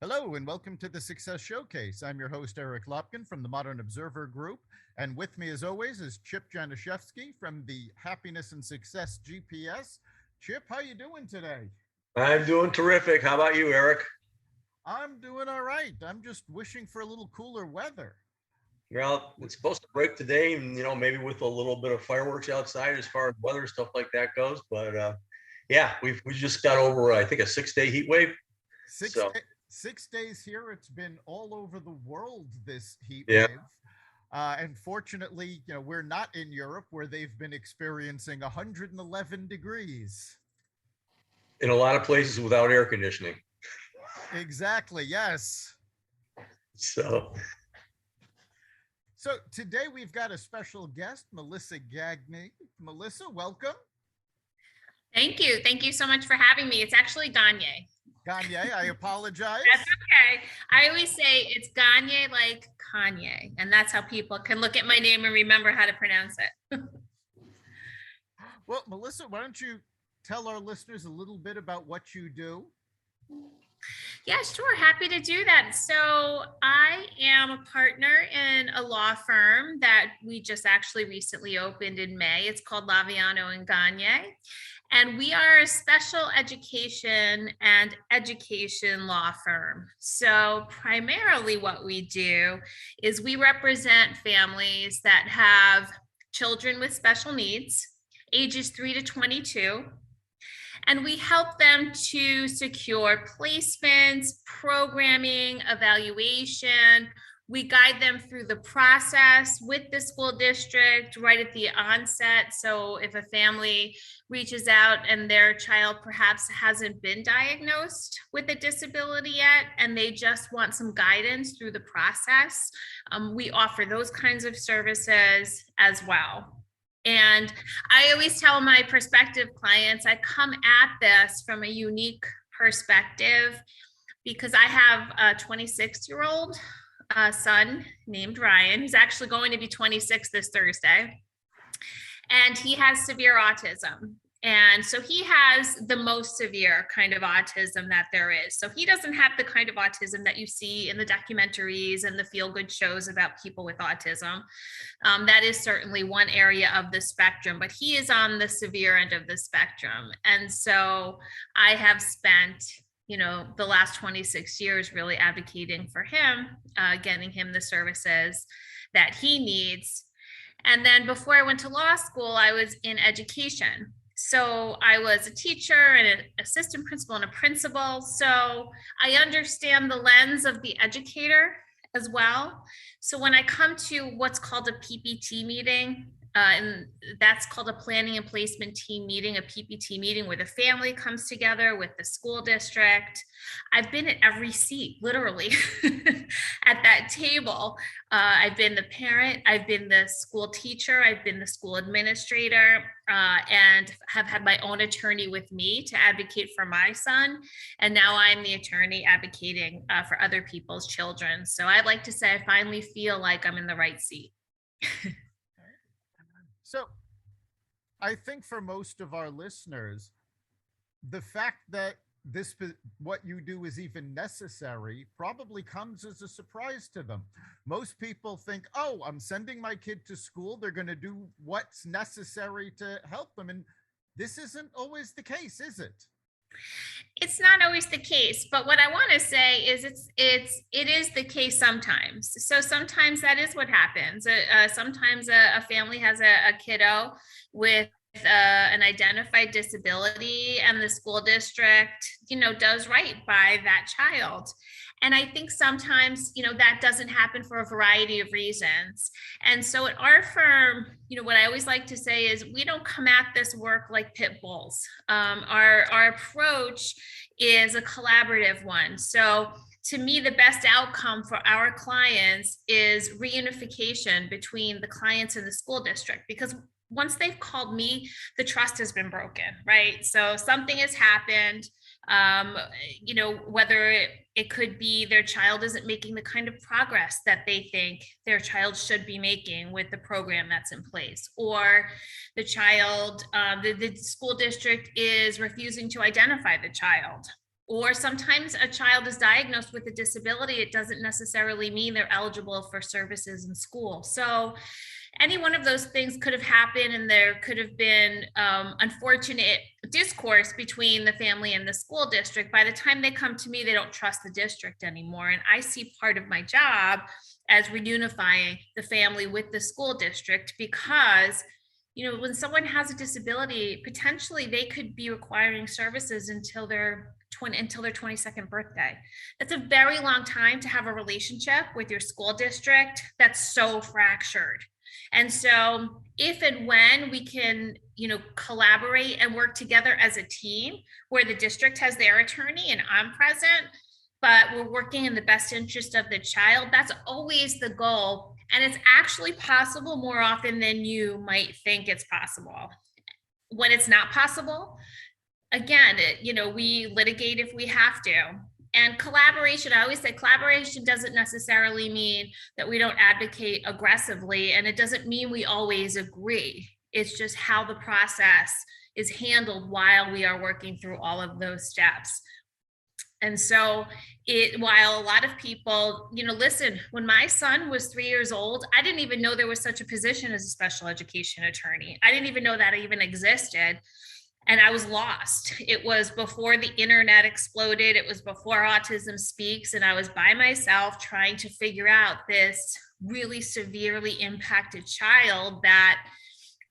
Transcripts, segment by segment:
Hello and welcome to the Success Showcase. I'm your host, Eric Lopkin from the Modern Observer Group. And with me, as always, is Chip Januszewski from the Happiness and Success GPS. Chip, how you doing today? I'm doing terrific. How about you, Eric? I'm doing all right. I'm just wishing for a little cooler weather. Well, it's supposed to break today, and maybe with a little bit of fireworks outside as far as weather stuff like that goes. But yeah, we just got over I think a 6-day heat wave. Six, So da- 6 days here. It's been all over the world, this heat yeah, wave. And fortunately, we're not in Europe where they've been experiencing 111 degrees. in a lot of places without air conditioning. Exactly. Yes. So So today we've got a special guest, Melissa Gagne. Melissa, welcome. Thank you. Thank you so much for having me. It's actually Gagne. Gagne, I apologize. That's okay. I always say it's Gagne like Kanye, and that's how people can look at my name and remember how to pronounce it. Well, Melissa, why don't you tell our listeners a little bit about what you do? Yeah, sure. Happy to do that. So I am a partner in a law firm that we just actually recently opened in May. It's called Laviano and Gagne. And we are a special education and education law firm. So primarily what we do is we represent families that have children with special needs, ages 3 to 22. And we help them to secure placements, programming, evaluation. We guide them through the process with the school district right at the onset. So if a family reaches out and their child perhaps hasn't been diagnosed with a disability yet, and they just want some guidance through the process, we offer those kinds of services as well. And I always tell my prospective clients, I come at this from a unique perspective because I have a 26-year-old son named Ryan, who's actually going to be 26 this Thursday. And he has severe autism. And so he has the most severe kind of autism that there is. So he doesn't have the kind of autism that you see in the documentaries and the feel-good shows about people with autism. That is certainly one area of the spectrum, but he is on the severe end of the spectrum. And so I have spent the last 26 years really advocating for him, getting him the services that he needs. And then before I went to law school, I was in education. So I was a teacher and an assistant principal and a principal. So I understand the lens of the educator as well. So when I come to what's called a PPT meeting, and that's called a planning and placement team meeting, a PPT meeting where the family comes together with the school district. I've been at every seat, literally, at that table. I've been the parent, I've been the school teacher, I've been the school administrator, and have had my own attorney with me to advocate for my son. And now I'm the attorney advocating for other people's children. So I'd like to say I finally feel like I'm in the right seat. So I think for most of our listeners, the fact that what you do is even necessary probably comes as a surprise to them. Most people think, oh, I'm sending my kid to school, they're going to do what's necessary to help them. And this isn't always the case, is it? It's not always the case, but what I want to say is it is the case sometimes. So sometimes that is what happens. Sometimes a family has a kiddo with an identified disability, and the school district, does right by that child. And I think sometimes, that doesn't happen for a variety of reasons. And so at our firm, what I always like to say is we don't come at this work like pit bulls. Our approach is a collaborative one. So to me, the best outcome for our clients is reunification between the clients and the school district, because once they've called me, the trust has been broken, right? So something has happened. Whether it could be their child isn't making the kind of progress that they think their child should be making with the program that's in place, or the child, the school district is refusing to identify the child Or sometimes a child is diagnosed with a disability. It doesn't necessarily mean they're eligible for services in school. So any one of those things could have happened, and there could have been unfortunate discourse between the family and the school district. By the time they come to me, they don't trust the district anymore. And I see part of my job as reunifying the family with the school district, because when someone has a disability, potentially they could be requiring services until their 22nd birthday. That's a very long time to have a relationship with your school district that's so fractured. And so if and when we can, collaborate and work together as a team, where the district has their attorney and I'm present, but we're working in the best interest of the child, that's always the goal. And it's actually possible more often than you might think it's possible. When it's not possible, again, we litigate if we have to. And collaboration, I always say collaboration doesn't necessarily mean that we don't advocate aggressively, and it doesn't mean we always agree. It's just how the process is handled while we are working through all of those steps. And so while a lot of people, listen, when my son was 3 years old, I didn't even know there was such a position as a special education attorney. I didn't even know that even existed. And I was lost. It was before the internet exploded. It was before Autism Speaks. And I was by myself trying to figure out this really severely impacted child that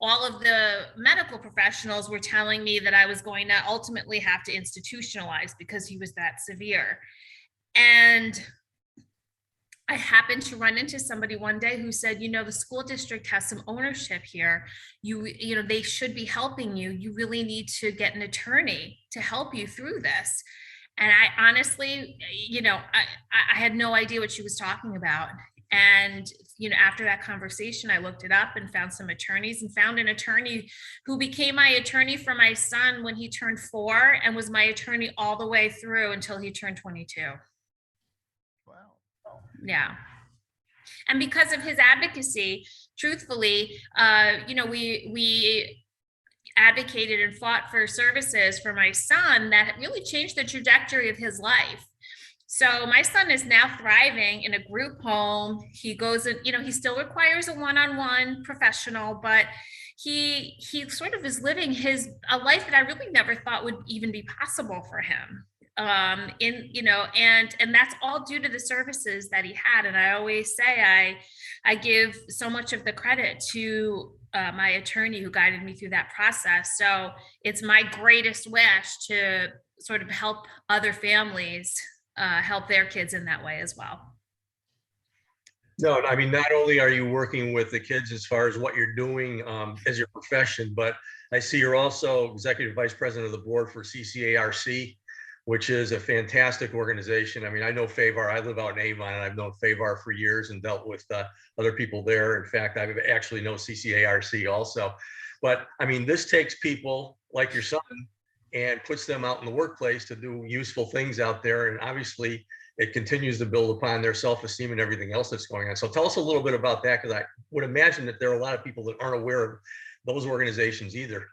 all of the medical professionals were telling me that I was going to ultimately have to institutionalize because he was that severe. And I happened to run into somebody one day who said, the school district has some ownership here. They should be helping you. You really need to get an attorney to help you through this. And I honestly, I had no idea what she was talking about. And, after that conversation, I looked it up and found some attorneys, and found an attorney who became my attorney for my son when he turned 4, and was my attorney all the way through until he turned 22. Yeah. And because of his advocacy, truthfully, we advocated and fought for services for my son that really changed the trajectory of his life. So my son is now thriving in a group home. He goes in, he still requires a one-on-one professional, but he sort of is living a life that I really never thought would even be possible for him. And that's all due to the services that he had. And I always say I give so much of the credit to my attorney who guided me through that process. So it's my greatest wish to sort of help other families help their kids in that way as well. No, I mean, not only are you working with the kids as far as what you're doing as your profession, but I see you're also executive vice president of the board for CCARC, which is a fantastic organization. I mean, I know FAVAR. I live out in Avon, and I've known FAVAR for years and dealt with other people there. In fact, I actually know CCARC also. But I mean, this takes people like your son and puts them out in the workplace to do useful things out there. And obviously, it continues to build upon their self-esteem and everything else that's going on. So tell us a little bit about that, because I would imagine that there are a lot of people that aren't aware of those organizations either.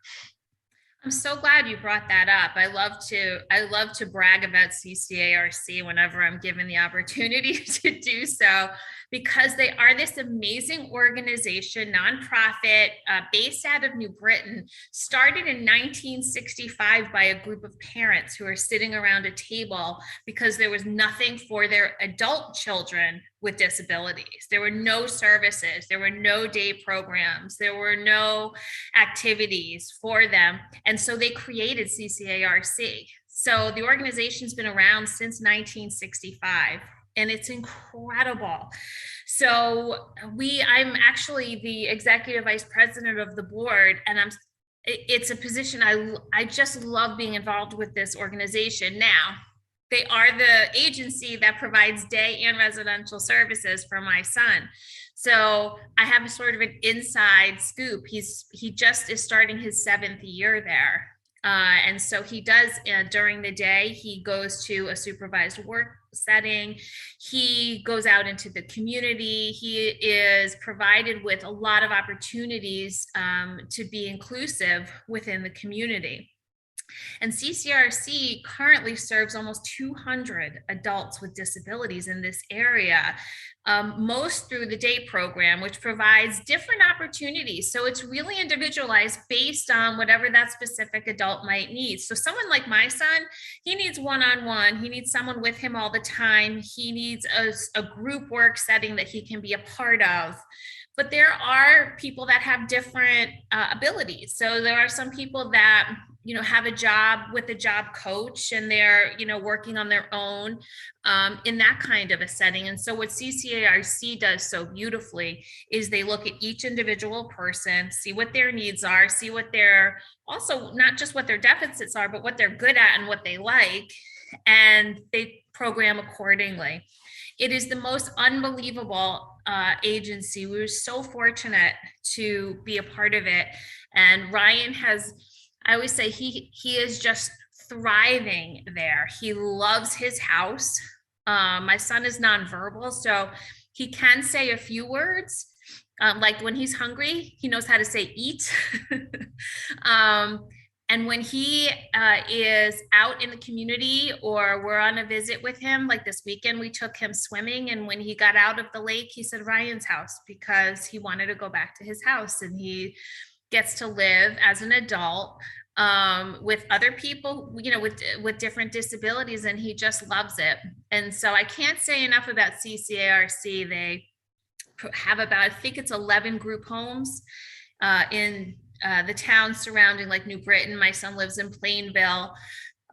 I'm so glad you brought that up. I love to brag about CCARC whenever I'm given the opportunity to do so, because they are this amazing organization, nonprofit, based out of New Britain, started in 1965 by a group of parents who are sitting around a table because there was nothing for their adult children with disabilities. There were no services, there were no day programs, there were no activities for them. And so they created CCARC. So the organization's been around since 1965, and it's incredible. So I'm actually the executive vice president of the board, and it's a position I just love being involved with this organization. Now, they are the agency that provides day and residential services for my son. So I have a sort of an inside scoop. He just is starting his 7th year there. And so he does, during the day, he goes to a supervised work setting. He goes out into the community. He is provided with a lot of opportunities to be inclusive within the community. And CCRC currently serves almost 200 adults with disabilities in this area, most through the day program, which provides different opportunities. So it's really individualized based on whatever that specific adult might need. So someone like my son, he needs one-on-one, he needs someone with him all the time, he needs a group work setting that he can be a part of. But there are people that have different abilities. So there are some people that have a job with a job coach, and they're working on their own in that kind of a setting. And so what CCARC does so beautifully is they look at each individual person, see what their needs are, see what their, also not just what their deficits are, but what they're good at and what they like, and they program accordingly. It is the most unbelievable agency. We were so fortunate to be a part of it. And Ryan has, I always say he is just thriving there. He loves his house. My son is nonverbal, so he can say a few words. Like when he's hungry, he knows how to say eat. And when he is out in the community or we're on a visit with him, like this weekend, we took him swimming. And when he got out of the lake, he said Ryan's house, because he wanted to go back to his house. And he gets to live as an adult with other people, with different disabilities, and he just loves it. And so I can't say enough about CCARC. They have about, I think it's 11 group homes in the towns surrounding, like New Britain. My son lives in Plainville.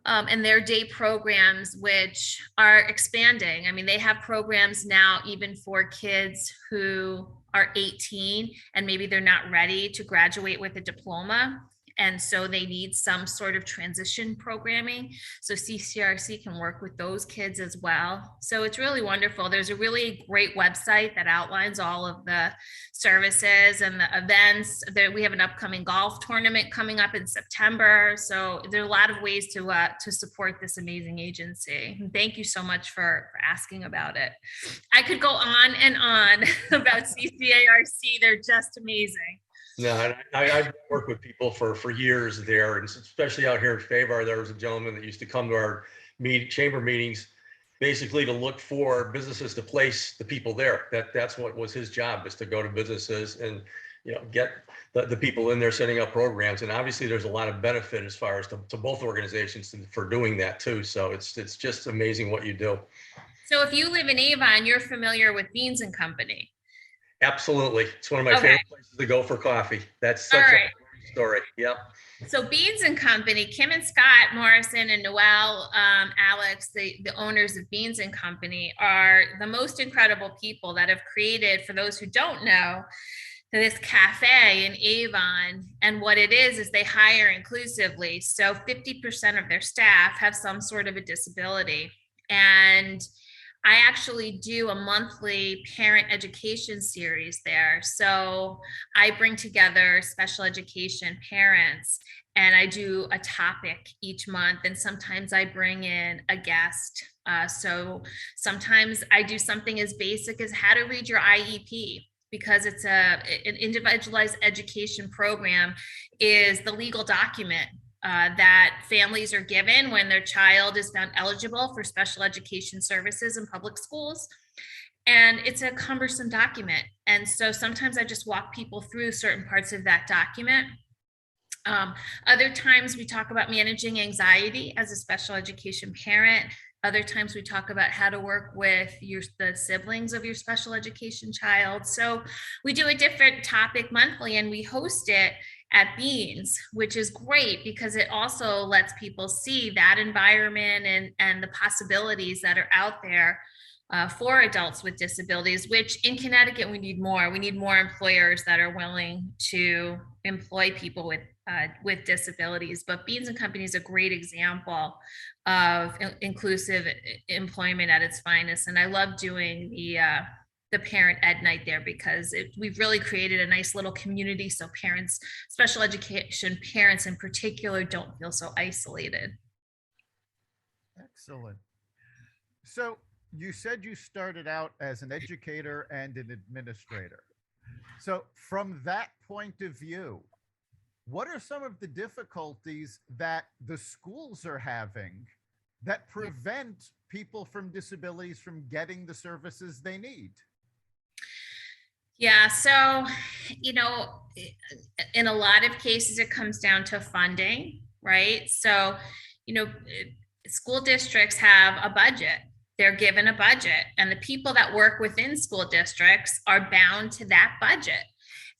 And their day programs, which are expanding. I mean, they have programs now even for kids who are 18 and maybe they're not ready to graduate with a diploma. And so they need some sort of transition programming. So CCRC can work with those kids as well. So it's really wonderful. There's a really great website that outlines all of the services and the events. We have an upcoming golf tournament coming up in September. So there are a lot of ways to support this amazing agency. And thank you so much for asking about it. I could go on and on about CCARC. They're just amazing. No, I've worked with people for years there, and especially out here in Favar, there was a gentleman that used to come to our chamber meetings, basically to look for businesses to place the people there. That's what was his job, is to go to businesses and get the people in there setting up programs. And obviously, there's a lot of benefit as far as to both organizations for doing that too. So it's just amazing what you do. So if you live in Avon, you're familiar with Beans and Company. Absolutely. It's one of my favorite places to go for coffee. That's such a great story. Yep. So Beans and Company, Kim and Scott Morrison and Noel, Alex, the owners of Beans and Company, are the most incredible people that have created, for those who don't know, this cafe in Avon. And what it is they hire inclusively. So 50% of their staff have some sort of a disability. And I actually do a monthly parent education series there. So I bring together special education parents and I do a topic each month. And sometimes I bring in a guest. So sometimes I do something as basic as how to read your IEP, because it's an individualized education program is the legal document that families are given when their child is found eligible for special education services in public schools. And it's a cumbersome document. And so sometimes I just walk people through certain parts of that document. Other times we talk about managing anxiety as a special education parent. Other times we talk about how to work with the siblings of your special education child. So we do a different topic monthly and we host it at Beans, which is great because it also lets people see that environment and the possibilities that are out there for adults with disabilities, which in Connecticut, we need more. We need more employers that are willing to employ people with disabilities. But Beans and Company is a great example of inclusive employment at its finest. And I love doing the parent ed night there because we've really created a nice little community so parents, special education parents in particular, don't feel so isolated. Excellent. So you said you started out as an educator and an administrator. So from that point of view, what are some of the difficulties that the schools are having that prevent people from disabilities from getting the services they need? Yeah, so, you know, in a lot of cases, it comes down to funding, right? So, you know, school districts have a budget. They're given a budget, and the people that work within school districts are bound to that budget.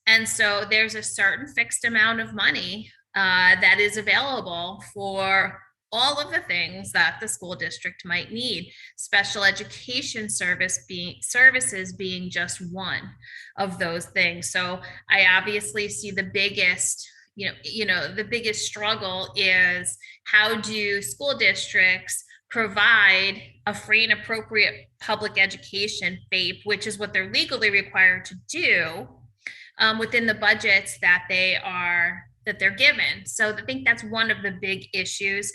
And so there's a certain fixed amount of money that is available for all of the things that the school district might need. Special education services being just one of those things. So I obviously see the biggest, the biggest struggle is, how do school districts provide a free and appropriate public education, FAPE, which is what they're legally required to do, within the budgets that they're given. So I think that's one of the big issues.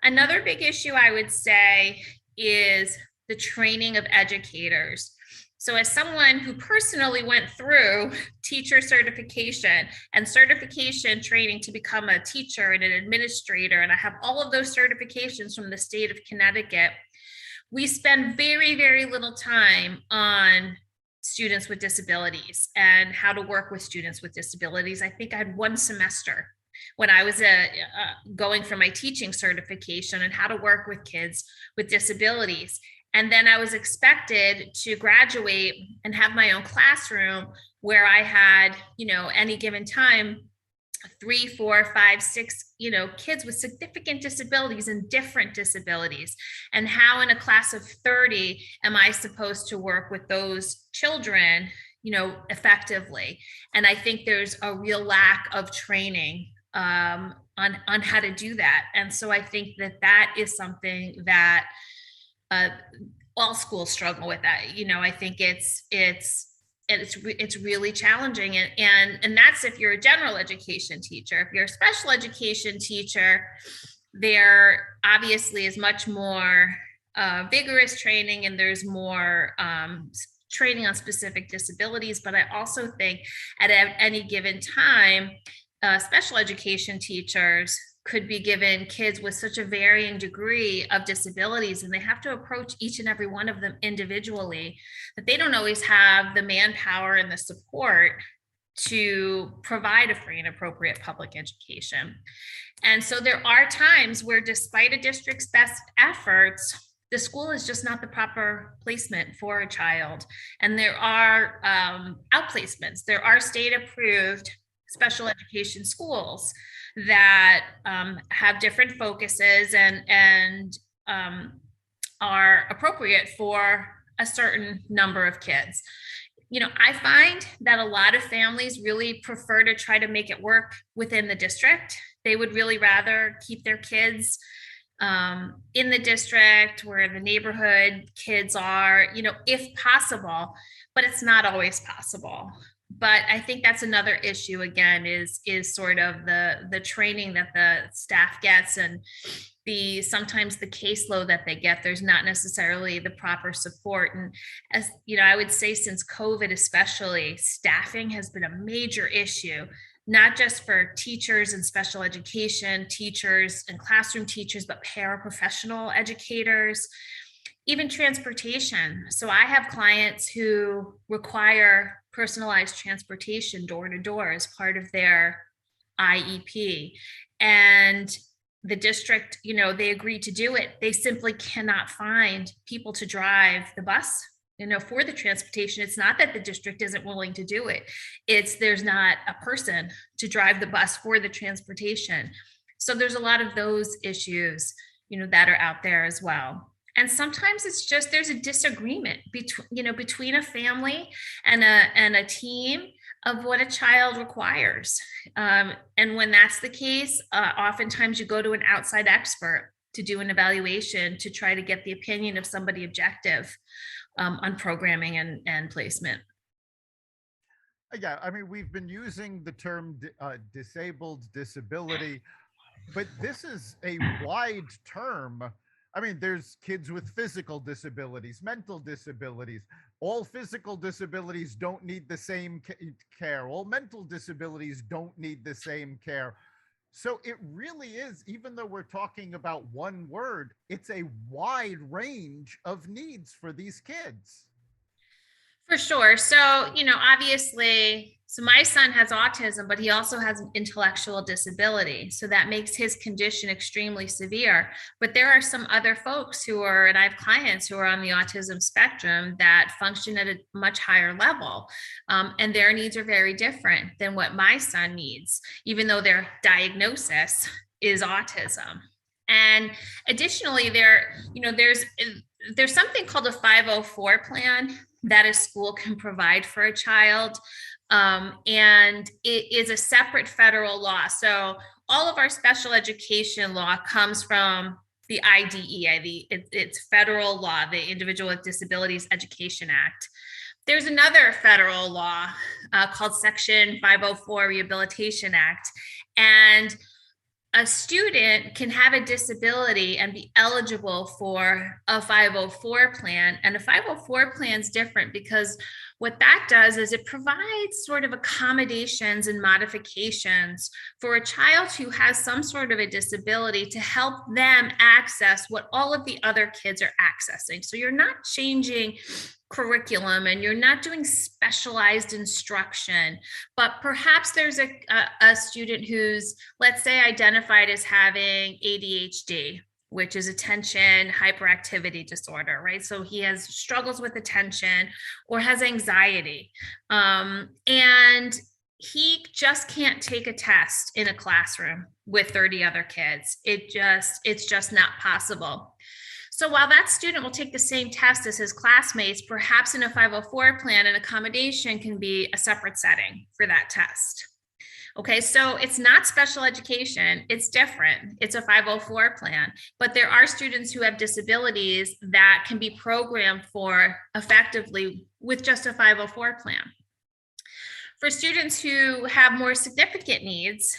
Another big issue, I would say, is the training of educators. So as someone who personally went through teacher certification and certification training to become a teacher and an administrator, and I have all of those certifications from the state of Connecticut, we spend very, very little time on students with disabilities and how to work with students with disabilities. I think I had one semester when I was going for my teaching certification and how to work with kids with disabilities. And then I was expected to graduate and have my own classroom where I had, any given time, 3, 4, 5, 6, kids with significant disabilities and different disabilities. And how in a class of 30 am I supposed to work with those children, effectively? And I think there's a real lack of training on how to do that. And so I think that is something that all schools struggle with. That, I think it's really challenging, and that's if you're a general education teacher. If you're a special education teacher, there obviously is much more vigorous training, and there's more training on specific disabilities. But I also think at any given time, special education teachers could be given kids with such a varying degree of disabilities, and they have to approach each and every one of them individually, that they don't always have the manpower and the support to provide a free and appropriate public education. And so there are times where, despite a district's best efforts, the school is just not the proper placement for a child. And there are outplacements. There are state-approved special education schools that have different focuses and are appropriate for a certain number of kids. I find that a lot of families really prefer to try to make it work within the district. They would really rather keep their kids in the district where the neighborhood kids are, if possible, but it's not always possible. But I think that's another issue, again, is sort of the training that the staff gets, and sometimes the caseload that they get. There's not necessarily the proper support. And as I would say, since COVID especially, staffing has been a major issue, not just for teachers and special education teachers and classroom teachers, but paraprofessional educators, even transportation. So I have clients who require personalized transportation door to door as part of their IEP. And the district, they agreed to do it. They simply cannot find people to drive the bus, for the transportation. It's not that the district isn't willing to do it. It's there's not a person to drive the bus for the transportation. So there's a lot of those issues, that are out there as well. And sometimes it's just there's a disagreement between a family and a team of what a child requires. And when that's the case, oftentimes you go to an outside expert to do an evaluation to try to get the opinion of somebody objective on programming and placement. Yeah, I mean, we've been using the term disabled, disability, but this is a wide term. I mean, there's kids with physical disabilities, mental disabilities. All physical disabilities don't need the same care. All mental disabilities don't need the same care. So it really is, even though we're talking about one word, it's a wide range of needs for these kids. For sure. So, obviously, so my son has autism, but he also has an intellectual disability. So that makes his condition extremely severe. But there are some other folks and I have clients who are on the autism spectrum that function at a much higher level. And their needs are very different than what my son needs, even though their diagnosis is autism. And additionally, there's something called a 504 plan that a school can provide for a child. And it is a separate federal law. So all of our special education law comes from the IDEA, it's federal law, the Individual with Disabilities Education Act. There's another federal law called Section 504 Rehabilitation Act. And a student can have a disability and be eligible for a 504 plan. And a 504 plan is different because what that does is it provides sort of accommodations and modifications for a child who has some sort of a disability to help them access what all of the other kids are accessing. So you're not changing curriculum and you're not doing specialized instruction, but perhaps there's a student who's, let's say, identified as having ADHD, which is attention hyperactivity disorder, right? So he has struggles with attention or has anxiety. And he just can't take a test in a classroom with 30 other kids. It's just not possible. So while that student will take the same test as his classmates, perhaps in a 504 plan, an accommodation can be a separate setting for that test. Okay, so it's not special education, it's different. It's a 504 plan, but there are students who have disabilities that can be programmed for effectively with just a 504 plan. For students who have more significant needs,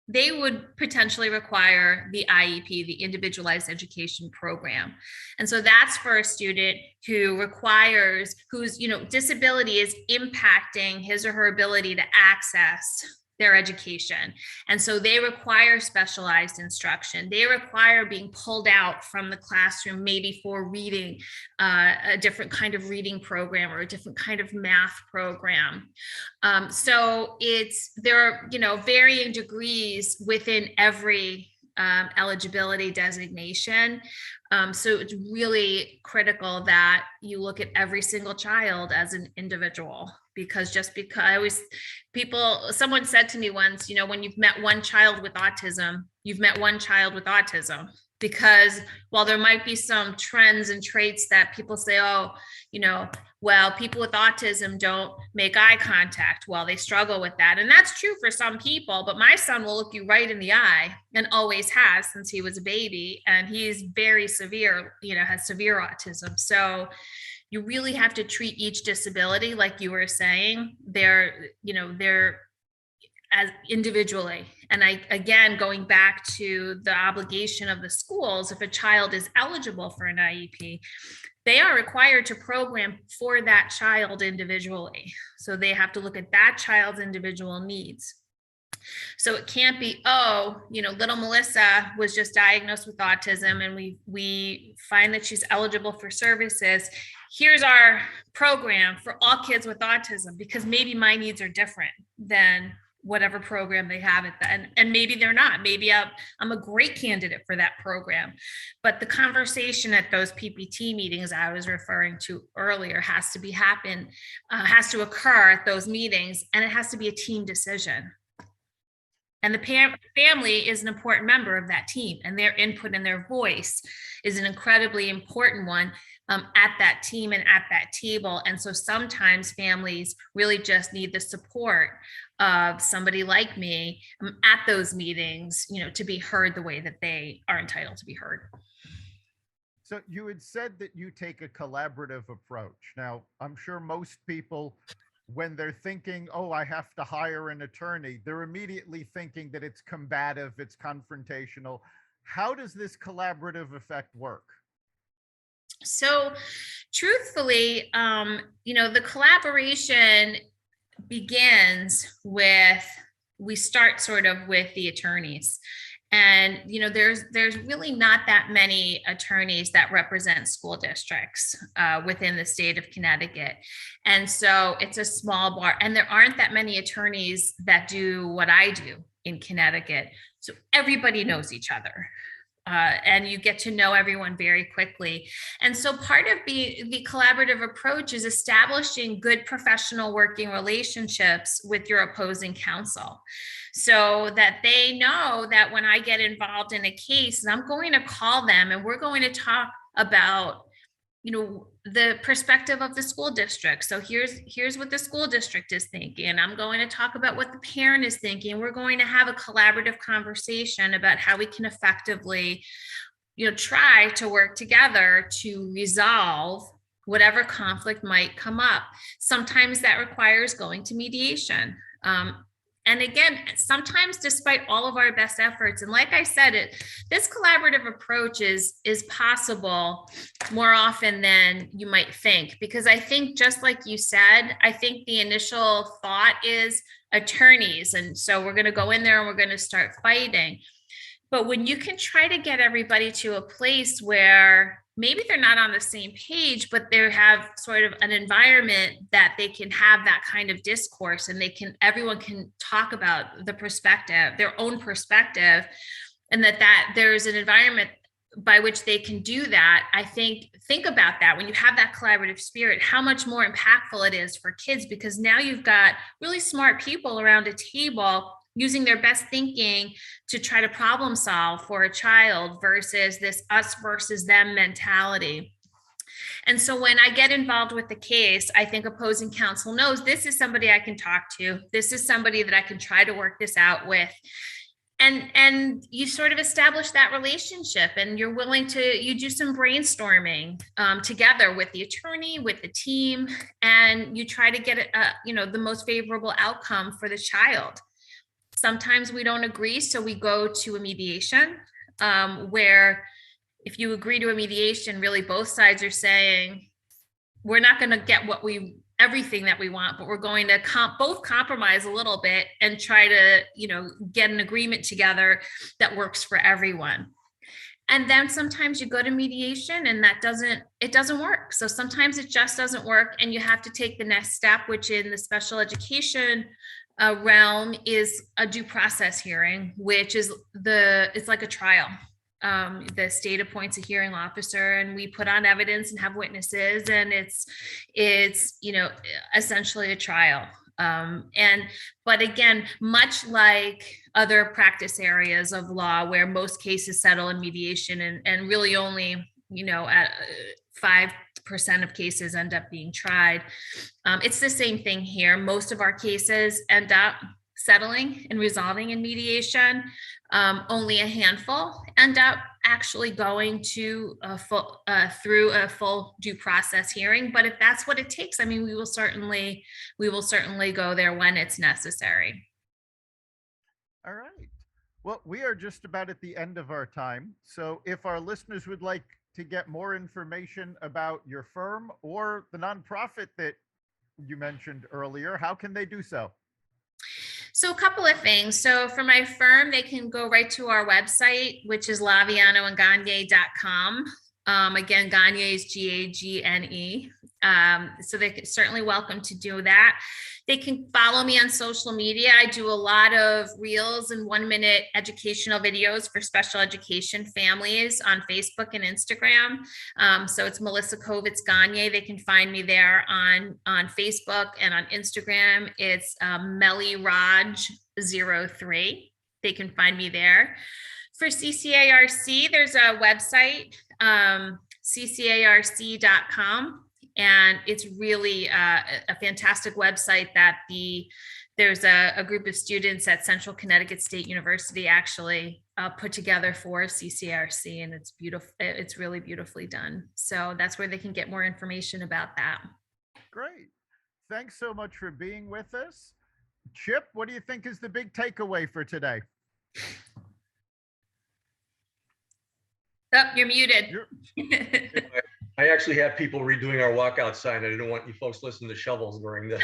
they would potentially require the IEP, the Individualized Education Program. And so that's for a student whose disability is impacting his or her ability to access their education. And so they require specialized instruction. They require being pulled out from the classroom, maybe for reading, a different kind of reading program or a different kind of math program. So there are, varying degrees within every eligibility designation. So it's really critical that you look at every single child as an individual, because someone said to me once, when you've met one child with autism, you've met one child with autism. Because while there might be some trends and traits that people say, well, people with autism don't make eye contact. Well, they struggle with that. And that's true for some people, but my son will look you right in the eye and always has since he was a baby. And he's very severe, has severe autism. So you really have to treat each disability, like you were saying, they're as individually. And again, going back to the obligation of the schools, if a child is eligible for an IEP, they are required to program for that child individually. So they have to look at that child's individual needs. So it can't be, little Melissa was just diagnosed with autism and we find that she's eligible for services. Here's our program for all kids with autism, because maybe my needs are different than whatever program they have and maybe they're not. Maybe I'm a great candidate for that program. But the conversation at those PPT meetings I was referring to earlier has to occur at those meetings, and it has to be a team decision. And the family is an important member of that team, and their input and their voice is an incredibly important one at that team and at that table. And so sometimes families really just need the support of somebody like me at those meetings, to be heard the way that they are entitled to be heard. So you had said that you take a collaborative approach. Now, I'm sure most people, when they're thinking, oh, I have to hire an attorney, they're immediately thinking that it's combative, it's confrontational. How does this collaborative effect work? So truthfully, the collaboration begins with, we start sort of with the attorneys. And there's really not that many attorneys that represent school districts within the state of Connecticut. And so it's a small bar, and there aren't that many attorneys that do what I do in Connecticut. So everybody knows each other. And you get to know everyone very quickly. And so part of the collaborative approach is establishing good professional working relationships with your opposing counsel, so that they know that when I get involved in a case, I'm going to call them and we're going to talk about the perspective of the school district. So here's what the school district is thinking, and I'm going to talk about what the parent is thinking. We're going to have a collaborative conversation about how we can effectively try to work together to resolve whatever conflict might come up. Sometimes that requires going to mediation. And again, sometimes despite all of our best efforts, and like I said, this collaborative approach is possible more often than you might think, because I think, just like you said, I think the initial thought is attorneys. And so we're going to go in there and we're going to start fighting. But when you can try to get everybody to a place where maybe they're not on the same page, but they have sort of an environment that they can have that kind of discourse, and everyone can talk about their own perspective, and that there's an environment by which they can do that. I think about that when you have that collaborative spirit, how much more impactful it is for kids, because now you've got really smart people around a table using their best thinking to try to problem solve for a child, versus this us versus them mentality. And so when I get involved with the case, I think opposing counsel knows this is somebody I can talk to. This is somebody that I can try to work this out with. And you sort of establish that relationship, and you're willing you do some brainstorming together with the attorney, with the team, and you try to get the most favorable outcome for the child. Sometimes we don't agree, so we go to a mediation, where if you agree to a mediation, really both sides are saying, we're not going to get everything that we want, but we're going to both compromise a little bit and try to, get an agreement together that works for everyone. And then sometimes you go to mediation and it doesn't work. So sometimes it just doesn't work, and you have to take the next step, which in the special education realm is a due process hearing, which is it's like a trial. The state appoints a hearing officer, and we put on evidence and have witnesses, and it's essentially a trial. But again, much like other practice areas of law where most cases settle in mediation, and really only at 5% of cases end up being tried, it's the same thing here. Most of our cases end up settling and resolving in mediation. Only a handful end up actually going to through a full due process hearing. But if that's what it takes, I mean, we will certainly go there when it's necessary. All right. Well, we are just about at the end of our time. So if our listeners would like to get more information about your firm or the nonprofit that you mentioned earlier, how can they do so? So a couple of things. So for my firm, they can go right to our website, which is lavianoandgagne.com. Again, Gagne is Gagne. So they're certainly welcome to do that. They can follow me on social media. I do a lot of reels and 1-minute educational videos for special education families on Facebook and Instagram. So it's Melissa Gagne. They can find me there on Facebook, and on Instagram, it's MellyRaj03. They can find me there. For CCARC, there's a website, ccarc.com. And it's really a fantastic website that there's a group of students at Central Connecticut State University actually put together for CCRC, and it's beautiful. It's really beautifully done. So that's where they can get more information about that. Great. Thanks so much for being with us. Chip, what do you think is the big takeaway for today? Oh, you're muted. I actually have people redoing our walkout sign. I didn't want you folks listening to shovels during this.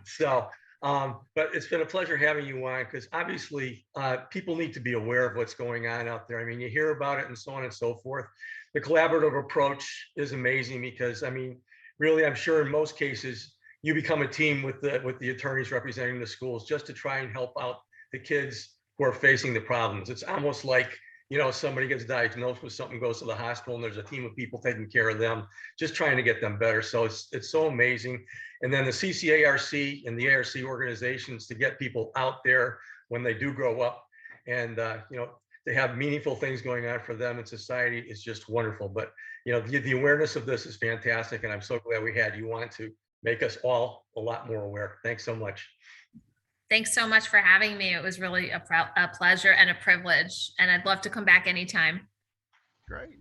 So, but it's been a pleasure having you on, because obviously people need to be aware of what's going on out there. I mean, you hear about it and so on and so forth. The collaborative approach is amazing because, I mean, really, I'm sure in most cases, you become a team with the attorneys representing the schools just to try and help out the kids who are facing the problems. It's almost like, you know, somebody gets diagnosed with something, goes to the hospital, and there's a team of people taking care of them, just trying to get them better. So it's so amazing. And then the CCARC and the ARC organizations to get people out there when they do grow up, and you know, they have meaningful things going on for them in society is just wonderful. But you know, the awareness of this is fantastic, and I'm so glad we had you on to make us all a lot more aware. Thanks so much. Thanks so much for having me. It was really a pleasure and a privilege, and I'd love to come back anytime. Great.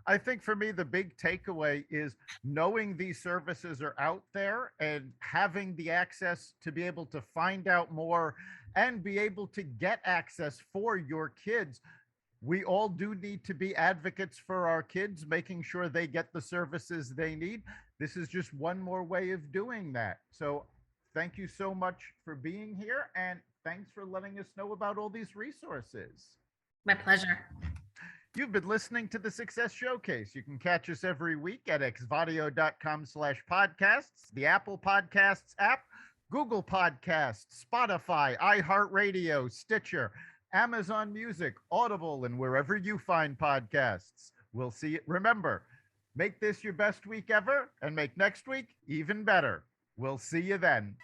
I think for me, the big takeaway is knowing these services are out there and having the access to be able to find out more and be able to get access for your kids. We all do need to be advocates for our kids, making sure they get the services they need. This is just one more way of doing that. So thank you so much for being here, and thanks for letting us know about all these resources. My pleasure. You've been listening to the Success Showcase. You can catch us every week at xvadio.com/podcasts, the Apple Podcasts app, Google Podcasts, Spotify, iHeartRadio, Stitcher, Amazon Music, Audible, and wherever you find podcasts. We'll see it. Remember, make this your best week ever and make next week even better. We'll see you then.